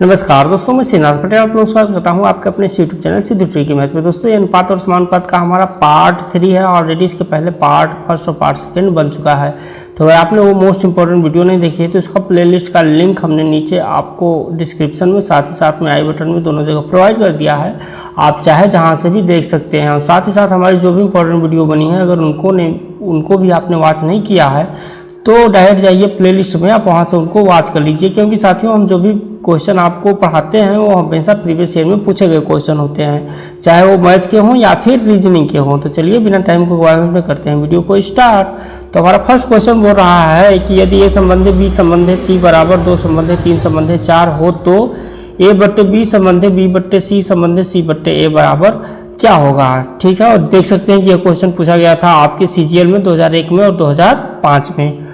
नमस्कार दोस्तों, मैं श्रीनाथ पटेल आप लोगों का स्वागत करता हूं आपके अपने यूट्यूब चैनल सिद्धू ट्री की मैथ में। दोस्तों ये अनुपात और समानुपात का हमारा पार्ट 3 है। ऑलरेडी इसके पहले पार्ट फर्स्ट और पार्ट सेकंड बन चुका है। तो अगर आपने वो मोस्ट इंपॉर्टेंट वीडियो नहीं देखी है तो उसका प्लेलिस्ट का लिंक हमने नीचे आपको डिस्क्रिप्शन में साथ ही साथ में आई बटन में दोनों जगह प्रोवाइड कर दिया है। आप चाहे जहाँ से भी देख सकते हैं। और साथ ही साथ हमारी जो भी इंपॉर्टेंट वीडियो बनी है अगर उनको भी आपने वॉच नहीं किया है तो डायरेक्ट जाइए प्लेलिस्ट में, आप वहाँ से उनको वॉच कर लीजिए। क्योंकि साथियों हम जो भी क्वेश्चन आपको पढ़ाते हैं वो हमेशा प्रीवियस ईयर में पूछे गए क्वेश्चन होते हैं, चाहे वो मैथ के हों या फिर रीजनिंग के हों। तो चलिए बिना टाइम को गवाए में करते हैं वीडियो को स्टार्ट। तो हमारा फर्स्ट क्वेश्चन बोल रहा है कि यदि ए संबंधी बी संबंधी सी बराबर 2 संबंधी 3 संबंधी 4 हो तो ए बट्टे बी संबंधी बी बट्टे सी संबंधी सी बट्टे ए बराबर क्या होगा। ठीक है, और देख सकते हैं कि यह क्वेश्चन पूछा गया था आपके सीजीएल में 2001 में और 2005 में।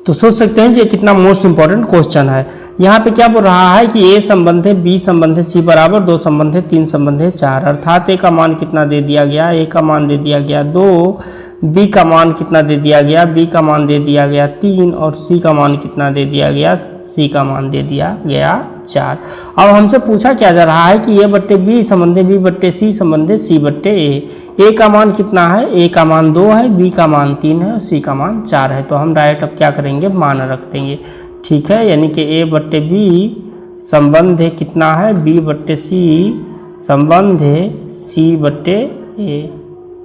तो सोच सकते हैं कि ये कितना मोस्ट इंपॉर्टेंट क्वेश्चन है। यहाँ पे क्या बोल रहा है कि ए संबंधी बी संबंधी सी बराबर 2 संबंधी 3 संबंधी 4, अर्थात ए का मान कितना दे दिया गया, ए का मान दे दिया गया 2, बी का मान कितना दे दिया गया, बी का मान दे दिया गया 3 और सी का मान कितना दे दिया गया, सी का मान दे दिया गया 4। अब हमसे पूछा क्या जा रहा है कि ए बट्टे बी संबंधी बी बट्टे सी संबंधी सी बट्टे ए का मान कितना है, ए का मान 2 है, बी का मान 3 है और सी का मान 4 है। तो हम डायरेक्ट अब क्या करेंगे, मान रख देंगे। ठीक है, यानी कि ए बट्टे बी संबंध कितना है, बी बट्टे सी संबंध सी बट्टे ए।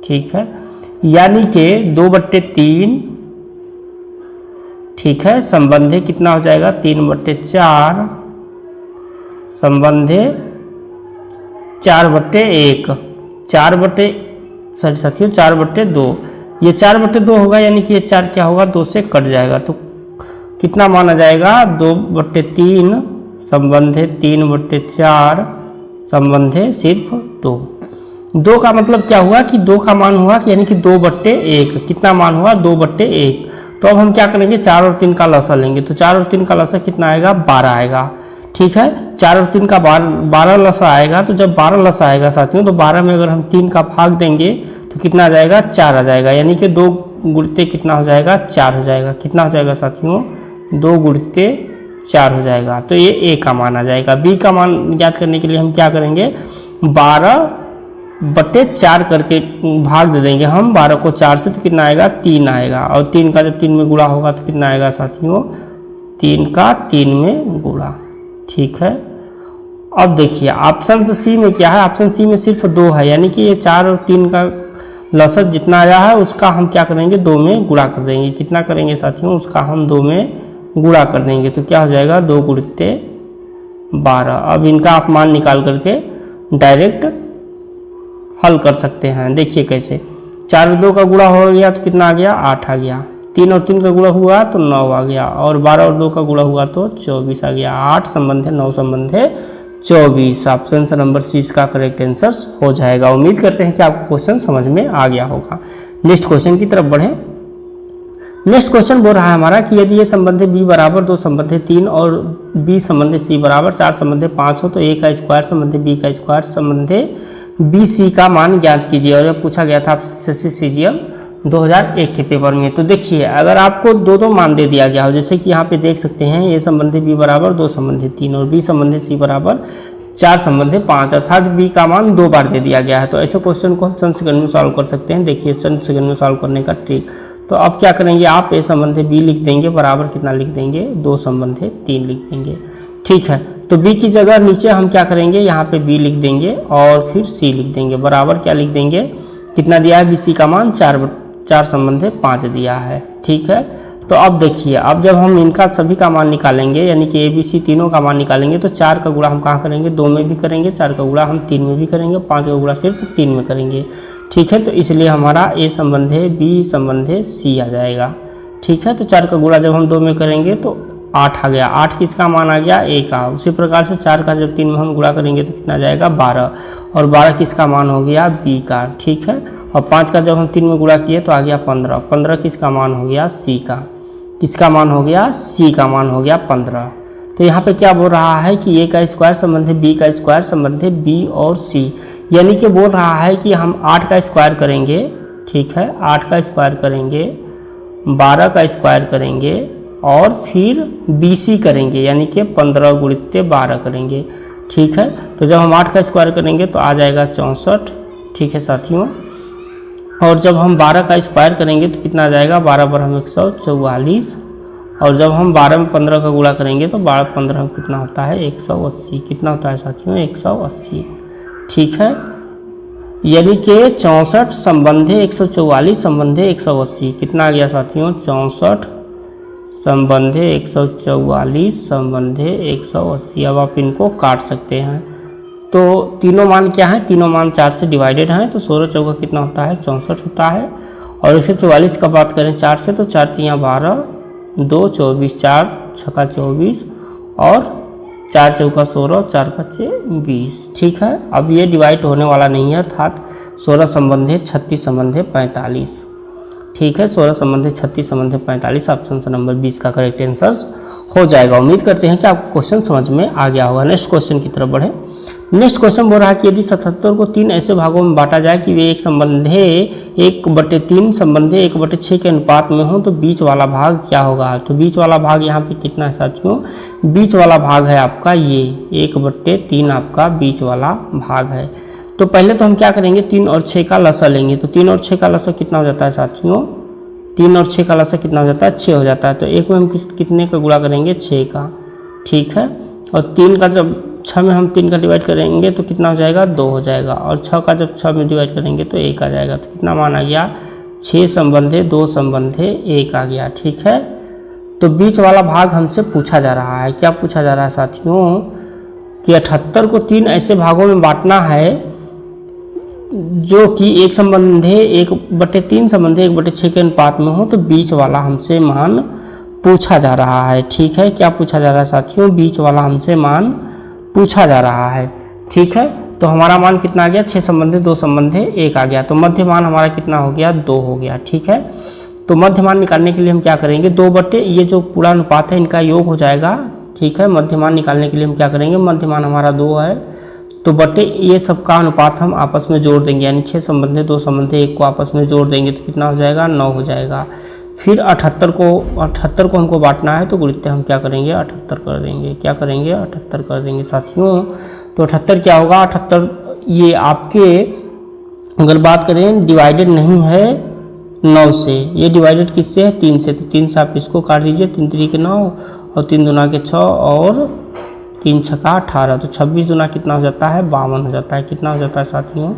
ठीक है, यानी कि 2/3 ठीक है, संबंधे कितना हो जाएगा 3/4 संबंधे 4/1 4/2। ये 4/2 होगा, यानी कि ये 4 क्या होगा 2 से कट जाएगा। तो कितना माना जाएगा 2/3 संबंधे 3/4 संबंधे सिर्फ 2 का मतलब क्या हुआ कि 2 का मान हुआ कि यानी कि 2/1। कितना मान हुआ 2/1। तो अब हम क्या करेंगे 4 और 3 का लसा लेंगे। तो 4 और 3 का लसा कितना आएगा 12 आएगा। ठीक है, 4 और 3 का 12 लसा आएगा। तो जब 12 लसा आएगा साथियों तो 12 में अगर हम 3 का भाग देंगे तो कितना आ जाएगा 4 आ जाएगा। यानी कि 2 गुणित कितना हो जाएगा 4 हो जाएगा। कितना हो जाएगा साथियों 2 गुणित 4 हो जाएगा। तो ये ए का मान आ जाएगा। बी का मान ज्ञात करने के लिए हम क्या करेंगे 12/4 करके भाग दे देंगे हम 12 को 4 से, तो कितना आएगा 3 आएगा। और 3 का जब 3 में गुणा होगा तो कितना आएगा साथियों 3 का 3 में गुणा। ठीक है, अब देखिए ऑप्शन सी में क्या है, ऑप्शन सी में सिर्फ 2 है, यानी कि ये 4 और 3 का लसत जितना आया है उसका हम क्या करेंगे 2 में गुणा कर देंगे। कितना करेंगे साथियों, उसका हम 2 में गुणा कर देंगे। तो क्या हो जाएगा 2 गुणित 12। अब इनका आप मान निकाल करके डायरेक्ट हल कर सकते हैं। देखिए कैसे, 4 और 2 का गुणा हो गया तो कितना आ गया 8 आ गया। 3 और 3 का गुणा हुआ तो 9 आ गया। और 12 और 2 का गुणा हुआ तो 24 आ गया। 8 संबंध है 9 संबंध है 24। ऑप्शन नंबर सी इसका करेक्ट आंसर हो जाएगा। उम्मीद करते हैं कि आपको क्वेश्चन समझ में आ गया होगा। नेक्स्ट क्वेश्चन की तरफ बढ़े। नेक्स्ट क्वेश्चन बोल रहा है हमारा कि यदि ये संबंधी बी बराबर 2 संबंधी 3 और बी संबंधी सी बराबर 4 संबंधी 5 हो तो ए का स्क्वायर संबंधी बी का स्क्वायर संबंधी बी सी का मान ज्ञात कीजिए। और यह पूछा गया था आपसे सीजीएल 2001 के पेपर में। तो देखिए अगर आपको दो मान दे दिया गया हो, जैसे कि यहाँ पे देख सकते हैं ए संबंधी बी बराबर 2 संबंधी 3 और बी संबंधी सी बराबर 4 संबंधी 5, अर्थात बी का मान 2 बार दे दिया गया है। तो ऐसे क्वेश्चन को हम चंद सेकंड में सॉल्व कर सकते हैं। देखिए चंद सेकंड में सॉल्व करने का ट्रिक। तो अब क्या करेंगे आप ए संबंधी बी लिख देंगे बराबर कितना लिख देंगे 2 संबंधी 3 लिख देंगे। ठीक है, तो बी की जगह नीचे हम क्या करेंगे यहाँ पे बी लिख देंगे और फिर सी लिख देंगे बराबर क्या लिख देंगे, कितना दिया है बी सी का मान 4 संबंधी 5 दिया है। ठीक है, तो अब देखिए अब जब हम इनका सभी का मान निकालेंगे यानी कि ए बी सी तीनों का मान निकालेंगे तो 4 का गुणा हम कहाँ करेंगे 2 में भी करेंगे, 4 का गुणा हम 3 में भी करेंगे, 5 का गुणा सिर्फ 3 में करेंगे। ठीक है, तो इसलिए हमारा ए संबंधी बी संबंधी सी आ जाएगा। ठीक है, तो 4 का गुणा जब हम 2 में करेंगे तो 8 आ गया। 8 किसका मान आ गया ए का। उसी प्रकार से 4 का जब 3 में हम गुणा करेंगे तो कितना जाएगा 12 और 12 किसका मान हो गया बी का। ठीक है, और 5 का जब हम 3 में गुणा किए तो आ गया 15। 15 किसका मान हो गया सी का। किसका मान हो गया सी का मान हो गया 15। तो यहाँ पे क्या बोल रहा है कि ए का स्क्वायर संबंधी बी का स्क्वायर संबंधी बी और सी, यानी कि बोल रहा है कि हम 8 का स्क्वायर करेंगे। ठीक है, 8 का स्क्वायर करेंगे, 12 का स्क्वायर करेंगे और फिर BC करेंगे, यानी कि 15 गुणित 12 करेंगे। ठीक है, तो जब हम 8 का स्क्वायर करेंगे तो आ जाएगा 64। ठीक है साथियों, और जब हम 12 का स्क्वायर करेंगे तो कितना आ जाएगा, 12 पर हम 144, और जब हम 12 में 15 का गुणा करेंगे तो 12 15 में कितना होता है, 180। कितना होता है साथियों, 180। ठीक है, यानी कि 64 संबंधे 144 संबंधे 180। कितना आ गया साथियों, 64 संबंधे 144 संबंधे 180। अब आप इनको काट सकते हैं, तो तीनों मान क्या है, तीनों मान 4 से डिवाइडेड हैं, तो 16 चौका कितना होता है, 64 होता है। और इसे 44 का बात करें 4 से, तो 4 3 12, 2 24, 4 छक्का 24, और 4 चौका 16, 4 5 20। ठीक है, अब ये डिवाइड होने वाला नहीं है, अर्थात 16 संबंधे 36 संबंधे 45। ठीक है, 16 संबंधे 36 संबंधे 45 ऑप्शन नंबर 20 का करेक्ट आंसर हो जाएगा। उम्मीद करते हैं कि आपको क्वेश्चन समझ में आ गया होगा। नेक्स्ट क्वेश्चन की तरफ बढ़े। नेक्स्ट क्वेश्चन बोल रहा है कि यदि 77 को 3 ऐसे भागों में बांटा जाए कि वे 1/3 संबंधे 1/6 के अनुपात में हो, तो बीच वाला भाग क्या होगा। तो बीच वाला भाग यहाँ पे कितना है साथियों, बीच वाला भाग है आपका ये 1/3 आपका बीच वाला भाग है। तो पहले तो हम क्या करेंगे, 3 और 6 का लसा लेंगे। तो 3 और 6 का लसा कितना हो जाता है साथियों, 3 और 6 का लसा कितना हो जाता है, 6 हो जाता है। तो एक में हम कितने का गुणा करेंगे, 6 का। ठीक है, और 3 का जब 6 में हम 3 का डिवाइड करेंगे तो कितना हो जाएगा, 2 हो जाएगा। और 6 का जब 6 में डिवाइड करेंगे तो 1 आ जाएगा। तो कितना मान आ गया, 6 संबंधे 2 संबंधे 1 आ गया। ठीक है, तो बीच वाला भाग हमसे पूछा जा रहा है। क्या पूछा जा रहा है साथियों, कि 78 को 3 ऐसे भागों में बांटना है जो कि 1/3 संबंधे 1/6 के अनुपात में हो, तो बीच वाला हमसे मान पूछा जा रहा है। ठीक है, क्या पूछा जा रहा है साथियों, बीच वाला हमसे मान पूछा जा रहा है। ठीक है, तो हमारा मान कितना आ गया, 6 संबंधे 2 संबंधे 1 आ गया। तो मध्य मान हमारा कितना हो गया, 2 हो गया। ठीक है, तो मध्य मान निकालने के लिए हम क्या करेंगे, 2 ये जो पूरा अनुपात है इनका योग हो जाएगा। ठीक है, मध्य मान निकालने के लिए हम क्या करेंगे, मध्य मान हमारा 2 है, तो बटे ये सबका अनुपात हम आपस में जोड़ देंगे, यानी 6 संबंधे 2 संबंधे 1 को आपस में जोड़ देंगे तो कितना हो जाएगा, 9 हो जाएगा। फिर 78 को हमको बांटना है, तो गुणित हम क्या करेंगे, 78 कर देंगे। क्या करेंगे, 78 कर देंगे साथियों। तो 78 क्या होगा, 78 ये आपके अगर बात करें डिवाइडेड नहीं है 9 से, ये डिवाइडेड किससे है, 3 से। तो 3 से आप इसको काट दीजिए, 3 3 के 9 और 3 दूना के 6 और 3 छक्का 18। तो 26 दूना कितना हो जाता है, 52 हो जाता है। कितना हो जाता है साथियों,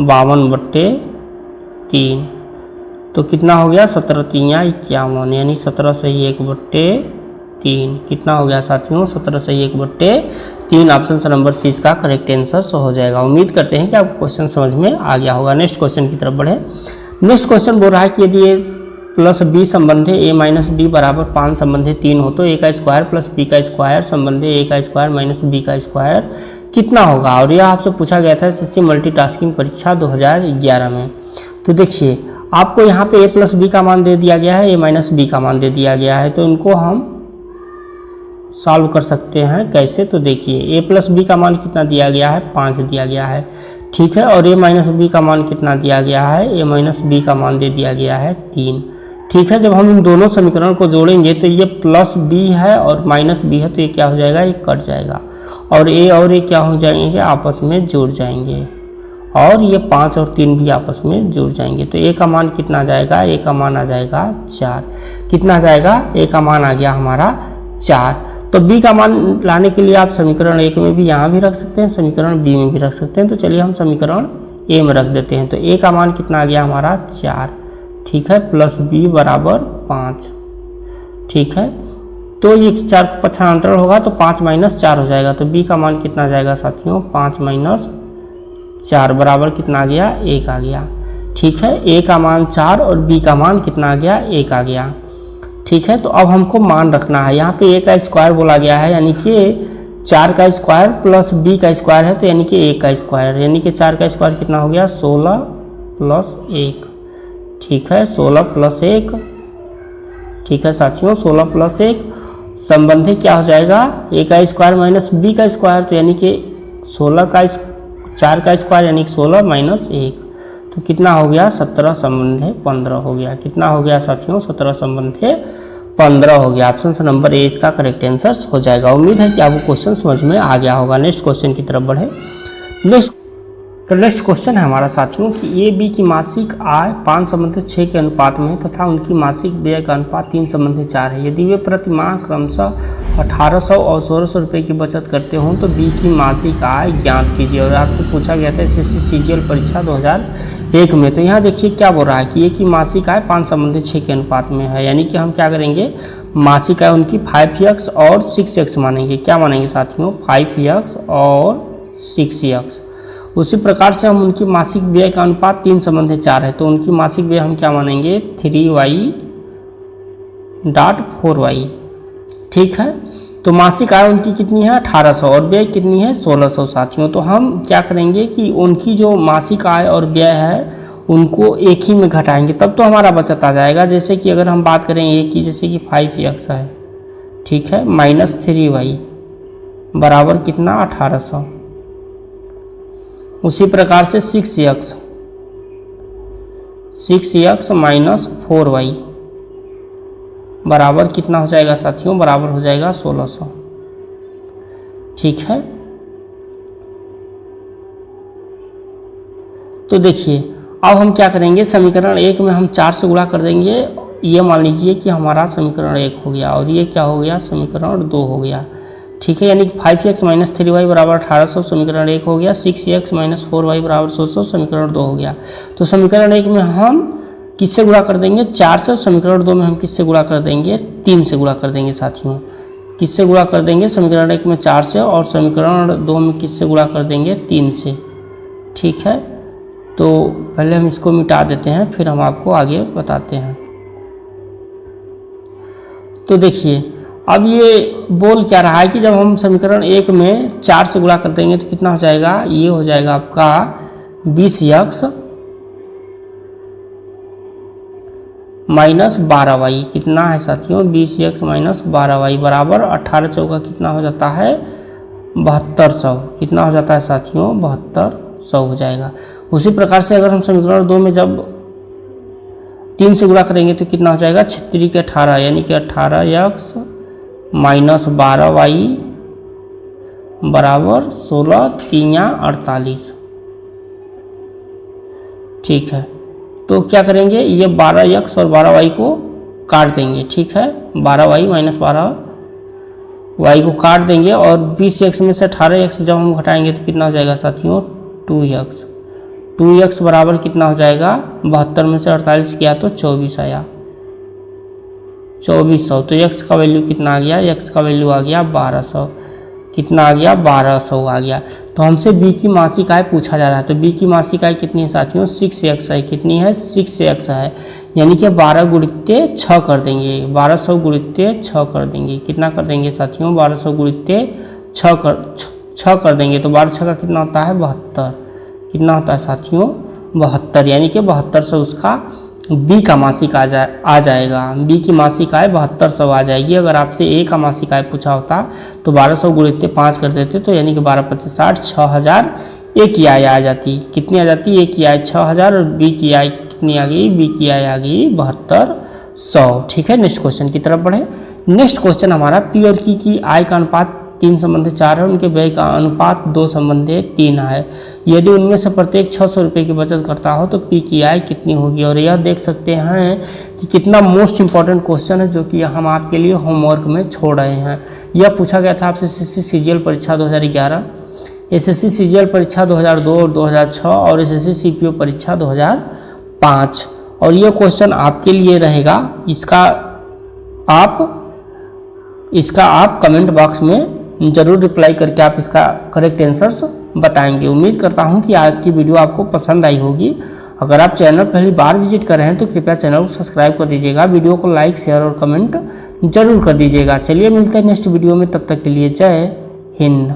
52/3। तो कितना हो गया, 17 3 51, यानी 17 से ही 1/3। कितना हो गया साथियों, 17 से ही 1/3। ऑप्शन नंबर सी इसका करेक्ट आंसर हो जाएगा। उम्मीद करते हैं कि आपको क्वेश्चन समझ में आ गया होगा। नेक्स्ट क्वेश्चन की तरफ बढ़े। नेक्स्ट क्वेश्चन बोल रहा है कि यदि ए प्लस बी संबंधे a माइनस डी बराबर 5 संबंधे 3 हो, तो a का स्क्वायर प्लस b का स्क्वायर संबंधे a का स्क्वायर माइनस b का स्क्वायर कितना होगा। और यह आपसे पूछा गया था एसएससी मल्टीटास्किंग परीक्षा 2011 में। तो देखिए आपको यहाँ पे a प्लस बी का मान दे दिया गया है, a माइनस बी का मान दे दिया गया है। तो इनको हम सॉल्व कर सकते हैं कैसे, तो देखिए a प्लस बी का मान कितना दिया गया है, 5 दिया गया है। ठीक है, और a माइनस बी का मान कितना दिया गया है, a माइनस बी का मान दे दिया गया है 3। ठीक है, जब हम इन दोनों समीकरण को जोड़ेंगे तो ये प्लस बी है और माइनस बी है, तो ये क्या हो जाएगा, ये कट जाएगा। और a क्या हो जाएंगे, आपस में जुड़ जाएंगे। और ये 5 और 3 भी आपस में जुड़ जाएंगे। तो a का मान कितना आ जाएगा, a का मान आ जाएगा 4। कितना आ जाएगा, a का मान आ गया हमारा 4। तो b का मान लाने के लिए आप समीकरण 1 में भी यहाँ भी रख सकते हैं, समीकरण b में भी रख सकते हैं। तो चलिए हम समीकरण a में रख देते हैं। तो a का मान कितना आ गया हमारा 4। ठीक है, प्लस b बराबर 5। ठीक है, तो ये 4 का पक्षांतर होगा तो 5 माइनस 4 हो जाएगा। तो b का मान कितना आ जाएगा साथियों, 5 माइनस 4 बराबर कितना आ गया, 1 आ गया। ठीक है, a का मान 4 और b का मान कितना आ गया, 1 आ गया। ठीक है, तो अब हमको मान रखना है, यहाँ पे a का स्क्वायर बोला गया है, यानी कि 4 का स्क्वायर प्लस b का स्क्वायर है, तो यानी कि 1 का स्क्वायर, यानी कि 4 का स्क्वायर कितना हो गया, 16 प्लस 1। ठीक है, 16 प्लस 1। ठीक है साथियों, 16 प्लस 1 संबंधी क्या हो जाएगा, a का स्क्वायर माइनस b का स्क्वायर, तो यानी कि 4 का स्क्वायर यानी कि 16 माइनस 1, तो कितना हो गया, 17 संबंधे 15 हो गया। कितना हो गया साथियों, 17 संबंधे 15 हो गया। ऑप्शन नंबर ए इसका करेक्ट आंसर हो जाएगा। उम्मीद है कि आपको क्वेश्चन समझ में आ गया होगा। नेक्स्ट क्वेश्चन की तरफ बढ़े। नेक्स्ट क्वेश्चन है हमारा साथियों कि ए बी की मासिक आय 5:6 के अनुपात में तथा उनकी मासिक व्यय का अनुपात 3:4 है। यदि वे प्रति माह क्रमशः 1800 और 1600 रुपये की बचत करते हों तो बी की मासिक आय ज्ञात कीजिए। और आपसे पूछा गया था एसएससी सीजीएल परीक्षा 2001 में। तो यहाँ देखिए क्या बोल रहा है कि ए की मासिक आय 5:6 के अनुपात में है, यानी कि हम क्या करेंगे, मासिक आय उनकी 5x और 6x मानेंगे। क्या मानेंगे साथियों, 5x और 6x। उसी प्रकार से हम उनकी मासिक व्यय का अनुपात 3:4 है, तो उनकी मासिक व्यय हम क्या मानेंगे, 3y.4y। ठीक है, तो मासिक आय उनकी कितनी है 1800 और व्यय कितनी है 1600 साथियों। तो हम क्या करेंगे कि उनकी जो मासिक आय और व्यय है उनको एक ही में घटाएंगे, तब तो हमारा बचत आ जाएगा। जैसे कि अगर हम बात करें एक की, जैसे कि 5x है, ठीक है, -3y बराबर कितना 1800। उसी प्रकार से 6x -4y बराबर कितना हो जाएगा साथियों, बराबर हो जाएगा 1600। ठीक है, तो देखिए अब हम क्या करेंगे, समीकरण 1 में हम 4 से गुणा कर देंगे। ये मान लीजिए कि हमारा समीकरण 1 हो गया और ये क्या हो गया, समीकरण 2 हो गया। ठीक है, यानी कि 5x - 3y बराबर 1800 समीकरण 1 हो गया, 6x - 4y बराबर 1600 समीकरण 2 हो गया। तो समीकरण 1 में हम किससे गुणा कर देंगे, 4 से। समीकरण 2 में हम किससे गुणा कर देंगे, 3 से गुणा कर देंगे साथियों। किससे गुणा कर देंगे, समीकरण 1 में 4 से और समीकरण 2 में किससे गुणा कर देंगे, 3 से। ठीक है, तो पहले हम इसको मिटा देते हैं, फिर हम आपको आगे बताते हैं। तो देखिए अब ये बोल क्या रहा है कि जब हम समीकरण 1 में 4 से गुणा कर देंगे तो कितना हो जाएगा, ये हो जाएगा आपका 20x - 12y। कितना है साथियों, 20x - 12y बराबर 18 चौका कितना हो जाता है, 7200। कितना हो जाता है साथियों, 7200 हो जाएगा। उसी प्रकार से अगर हम समीकरण 2 में जब 3 से गुणा करेंगे तो कितना हो जाएगा, 36 के 18, यानी कि 18x - 12y बराबर 16 3 या 48। ठीक है, तो क्या करेंगे, ये 12x और 12y को काट देंगे। ठीक है, 12y - 12y को काट देंगे और 20x में से 18x जब हम घटाएंगे तो कितना हो जाएगा साथियों, 2x बराबर कितना हो जाएगा, 72 में से 48 किया तो 24 आया, 2400। तो x का वैल्यू कितना आ गया, x का वैल्यू आ गया 1200। कितना आ गया, 1200 आ गया। तो हमसे b की मासिक आय पूछा जा रहा है, तो b की मासिक आय कितनी है साथियों, 6x है। कितनी है, 6x है, यानी कि 12 गुणित्य 6 कर देंगे, 1200 गुणित्य 6 कर देंगे। कितना कर देंगे साथियों, 1200 गुणित्य 6 कर देंगे। तो 12 6 का कितना होता है, 72। कितना होता है साथियों, 72, यानी कि 7200 उसका बी का मासिक आ जाएगा। बी की मासिक आय 7200 आ जाएगी। अगर आपसे ए का मासिक आय पूछा होता तो 1200 गुणित्य 5 कर देते, तो यानी कि 12 25 60, 6000 ए की आय आ जाती। कितनी आ जाती, ए की आय 6000 और बी की आय कितनी आ गई, बी की आय आ गई 7200। ठीक है, नेक्स्ट क्वेश्चन की तरफ बढ़े। नेक्स्ट क्वेश्चन हमारा पी और की आय का अनुपात 3:4 है, उनके व्यय का अनुपात 2:3 है। यदि उनमें से प्रत्येक 600 रुपये की बचत करता हो तो पी की आय कितनी होगी। और यह देख सकते हैं कि कितना मोस्ट इंपॉर्टेंट क्वेश्चन है, जो कि हम आपके लिए होमवर्क में छोड़ रहे हैं। यह पूछा गया था आपसे एसएससी सीजीएल परीक्षा 2011, एसएससी सीजीएल परीक्षा 2002 और 2006 और एसएससी सीपीओ परीक्षा 2005। और यह क्वेश्चन आपके लिए रहेगा। इसका आप कमेंट बॉक्स में ज़रूर रिप्लाई करके आप इसका करेक्ट आंसर्स बताएंगे। उम्मीद करता हूं कि आज की वीडियो आपको पसंद आई होगी। अगर आप चैनल पहली बार विजिट कर रहे हैं तो कृपया चैनल को सब्सक्राइब कर दीजिएगा, वीडियो को लाइक शेयर और कमेंट जरूर कर दीजिएगा। चलिए मिलते हैं नेक्स्ट वीडियो में, तब तक के लिए जय हिंद।